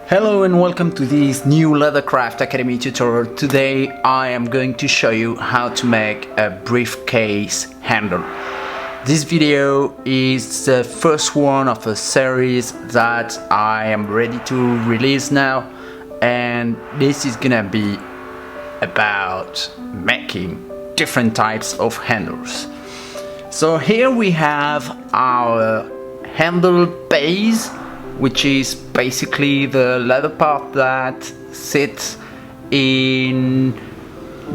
Hello and welcome to this new Leathercraft Academy tutorial. Today I am going to show you how to make a briefcase handle. This video is the first one of a series that I am ready to release now, and this is gonna be about making different types of handles. So here we have our handle base, which is basically the leather part that sits in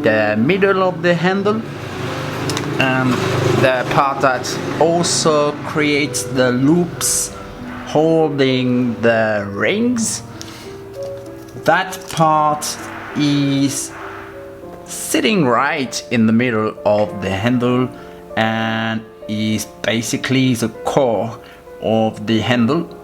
the middle of the handle, and the part that also creates the loops holding the rings. That part is sitting right in the middle of the handle and is basically the core of the handle.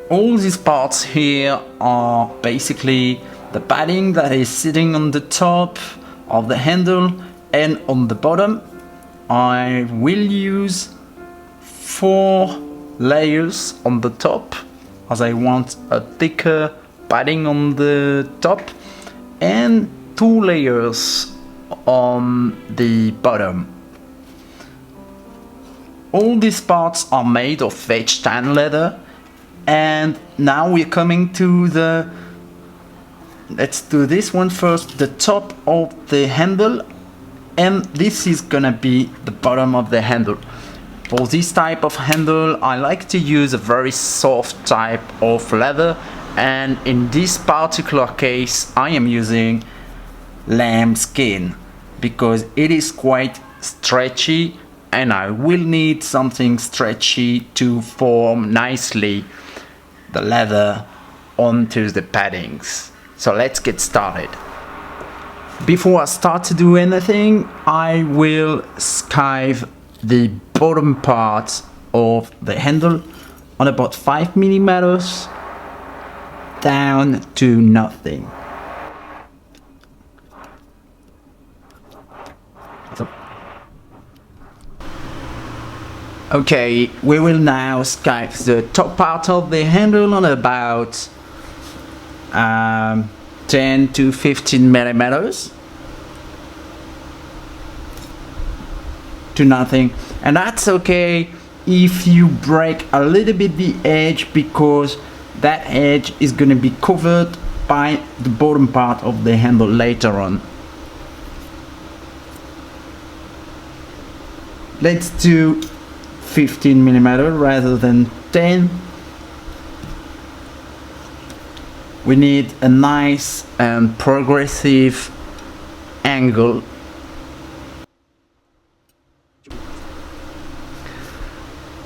All these parts here are basically the padding that is sitting on the top of the handle and on the bottom. I will use 4 layers on the top, as I want a thicker padding on the top, and 2 layers on the bottom. All these parts are made of veg tan leather. And now we're coming to let's do this one first, the top of the handle, and this is gonna be the bottom of the handle. For this type of handle I like to use a very soft type of leather, and in this particular case I am using lamb skin because it is quite stretchy and I will need something stretchy to form nicely the leather onto the paddings. So let's get started. Before I start to do anything, I will skive the bottom part of the handle on about 5 millimeters down to nothing. Okay, we will now skive the top part of the handle on about 10 to 15 millimeters to nothing, and that's okay if you break a little bit the edge, because that edge is going to be covered by the bottom part of the handle later on. Let's do 15 millimeter rather than 10. We need a nice and progressive angle.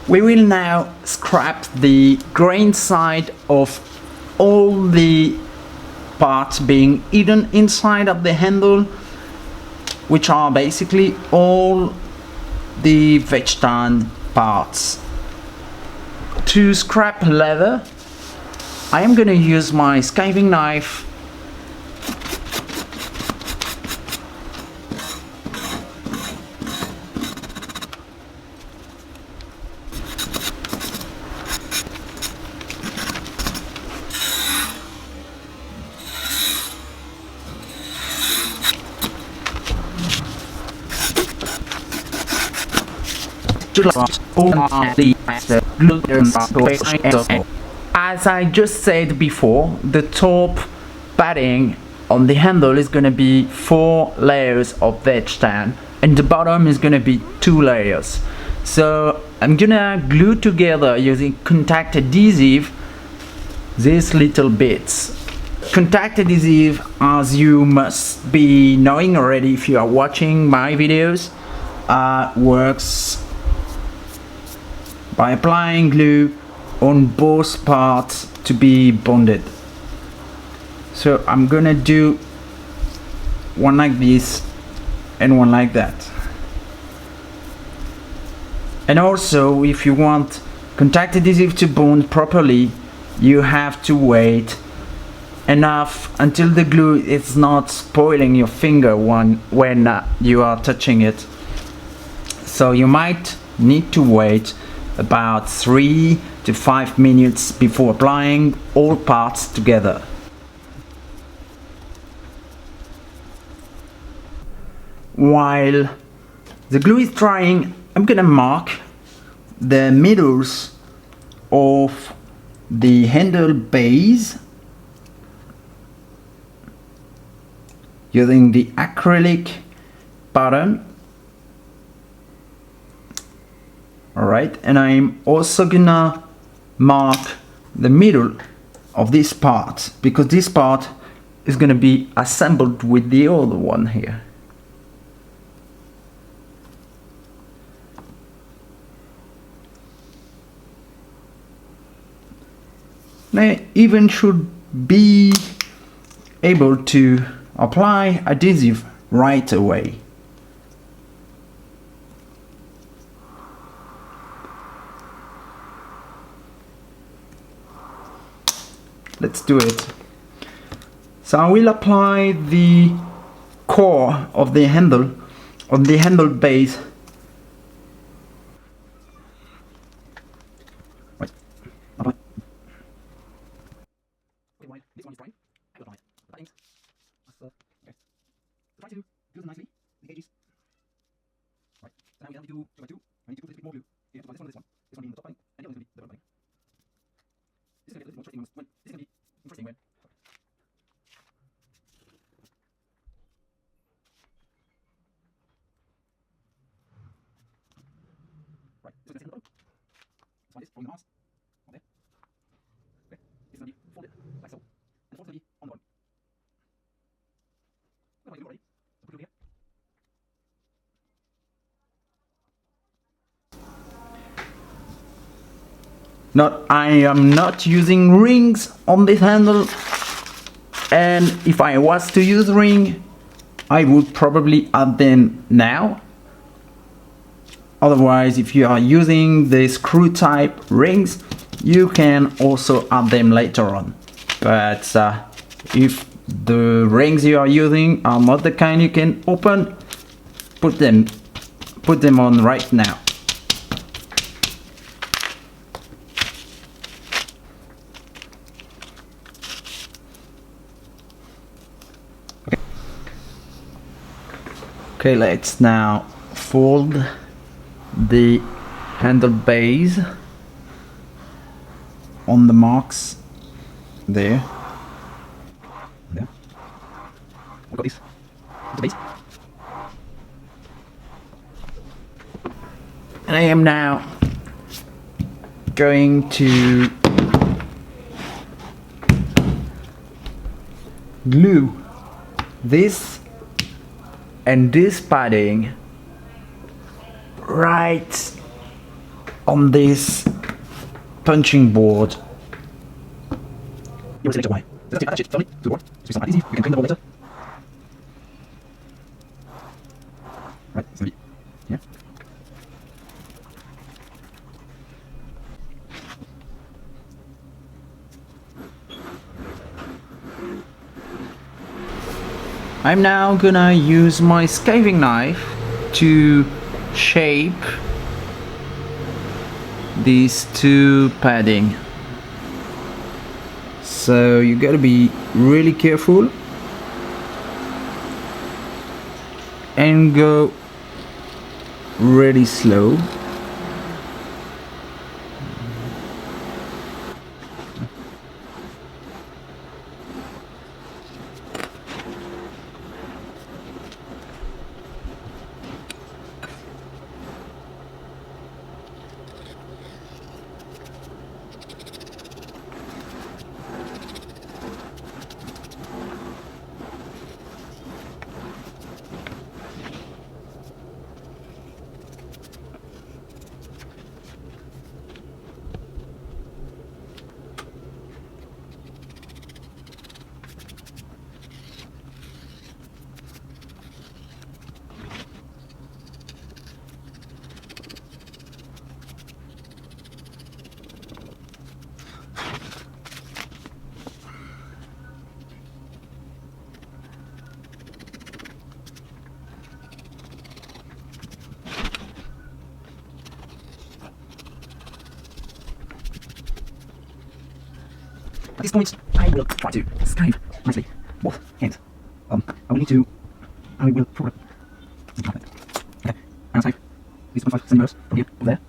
We will now scrap the grain side of all the parts being hidden inside of the handle, which are basically all the veg tan parts. To scrap leather, I am going to use my skiving knife As I just said before, the top padding on the handle is going to be 4 layers of veg tan, and the bottom is going to be 2 layers. So I'm gonna glue together using contact adhesive these little bits. Contact adhesive, as you must be knowing already if you are watching my videos, works by applying glue on both parts to be bonded. So I'm gonna do one like this and one like that. And also, if you want contact adhesive to bond properly, you have to wait enough until the glue is not spoiling your finger when you are touching it. So you might need to wait about 3 to 5 minutes before applying all parts together. While the glue is drying, I'm gonna mark the middles of the handle base using the acrylic pattern. Alright, and I'm also gonna mark the middle of this part, because this part is gonna be assembled with the other one here. I even should be able to apply adhesive right away. Let's do it. So I will apply the core of the handle on the handle base. Right. Apply. Okay, right. This one is dry. I will apply the paddings. Okay. Try to glue them nicely. The edges. Right. So now we need to do by two. I need to put a bit more glue here to apply this one. This one being the top padding, and the other one is going to be the bottom padding. This is going to be a little more interesting. This is going to be interesting when. Right, so this is the bottom. This one is from the mask. On there. Okay. This is going to be folded like so. And the fold is going to be on the bottom. We're going to do already. So put it here. I am not using rings on this handle, and if I was to use ring, I would probably add them now. Otherwise, if you are using the screw type rings, you can also add them later on. But if the rings you are using are not the kind you can open, put them on right now. Okay, let's now fold the handle base on the marks there. There. I've got this. The base. And I am now going to glue this and this padding right on this punching board. You will see later why. Let's attach it firmly to the board. This is not easy. You can clean the board later. Right, it's gonna be here. I'm now gonna use my skiving knife to shape these two padding. So you gotta be really careful and go really slow. At this point, I will try to skive nicely both ends. I will need to. I will probably. Okay, and skive these 25 centimeters from here to there.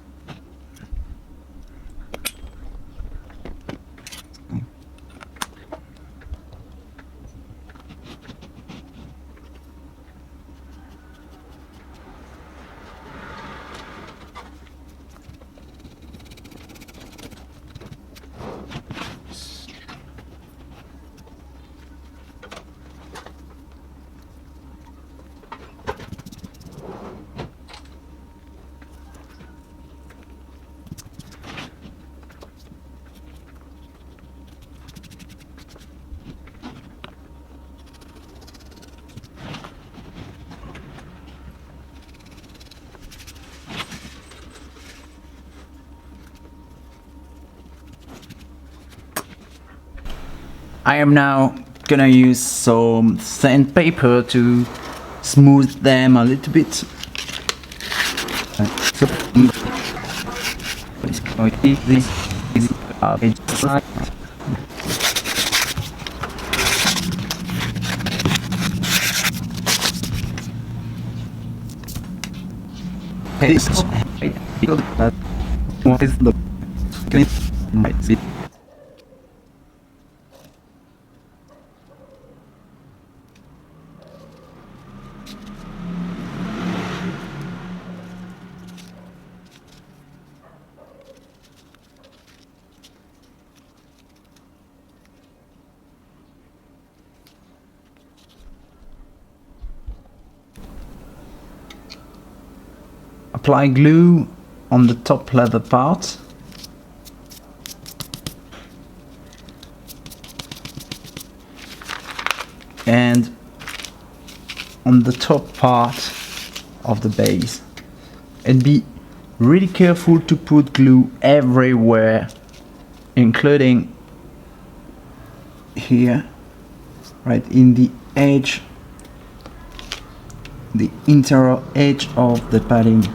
I am now gonna use some sandpaper to smooth them a little bit. So it's going to be this side. Because that what is the right. Apply glue on the top leather part. And on the top part of the base. And be really careful to put glue everywhere, including here, right in the edge, the interior edge of the padding.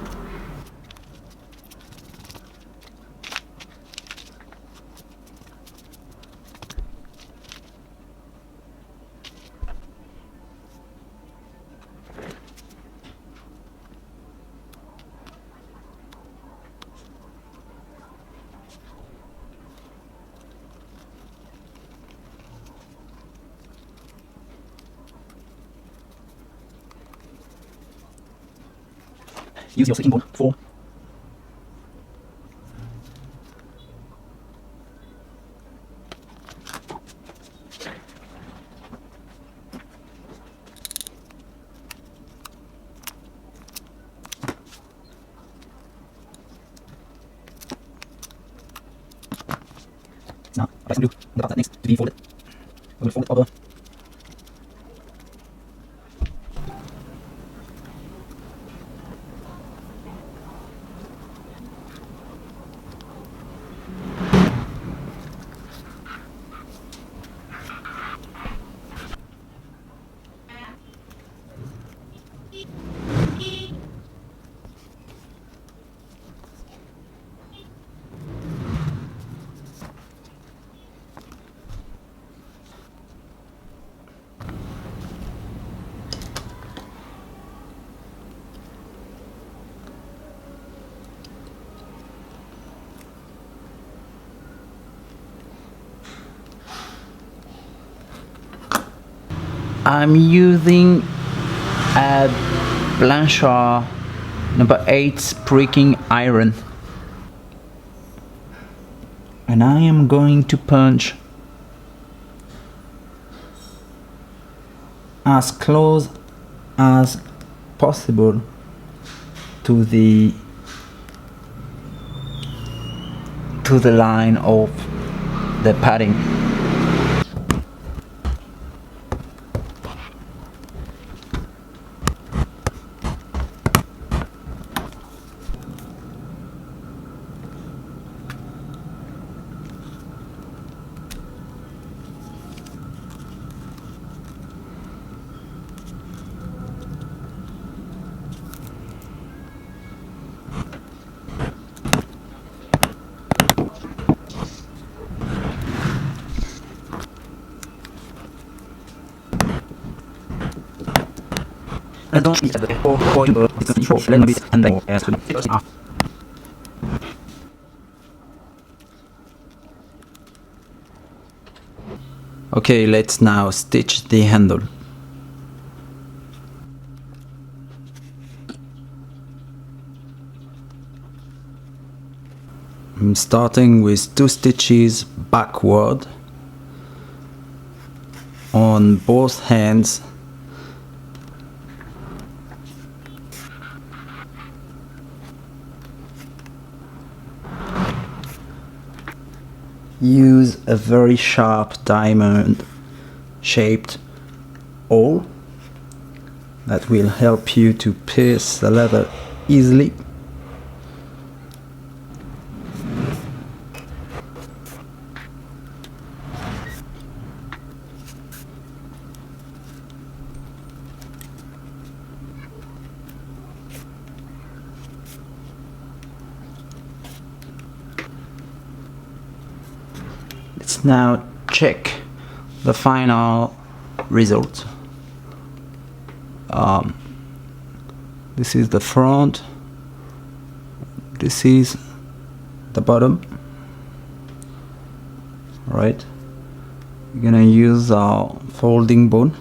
Use your secking board for now apply some glue on the part that needs to be folded. I will fold it over. I'm using a Blanchard number 8 pricking iron, and I am going to punch as close as possible to the line of the padding. Okay, let's now stitch the handle. I'm starting with 2 stitches backward on both hands. Use a very sharp diamond shaped hole that will help you to pierce the leather easily. Let's now check the final result. This is the front, this is the bottom. Right, we're gonna use our folding bone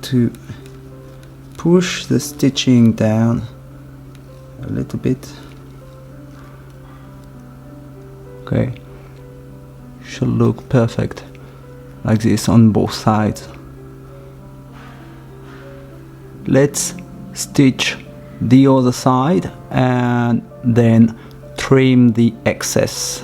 to push the stitching down a little bit. Okay, should look perfect like this on both sides. Let's stitch the other side and then trim the excess.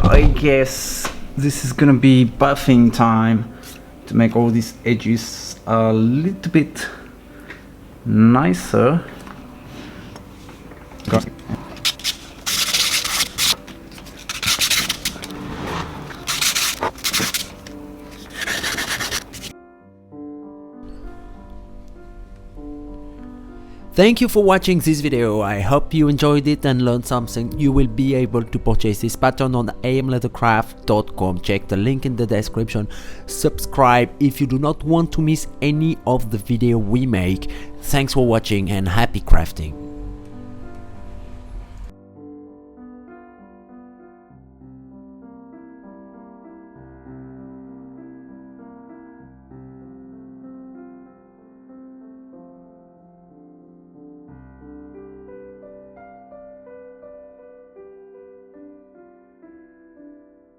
I guess this is gonna be buffing time to make all these edges a little bit nicer. Thank you for watching this video. I hope you enjoyed it and learned something. You will be able to purchase this pattern on amleathercraft.com. Check the link in the description. Subscribe if you do not want to miss any of the video we make. Thanks for watching and happy crafting.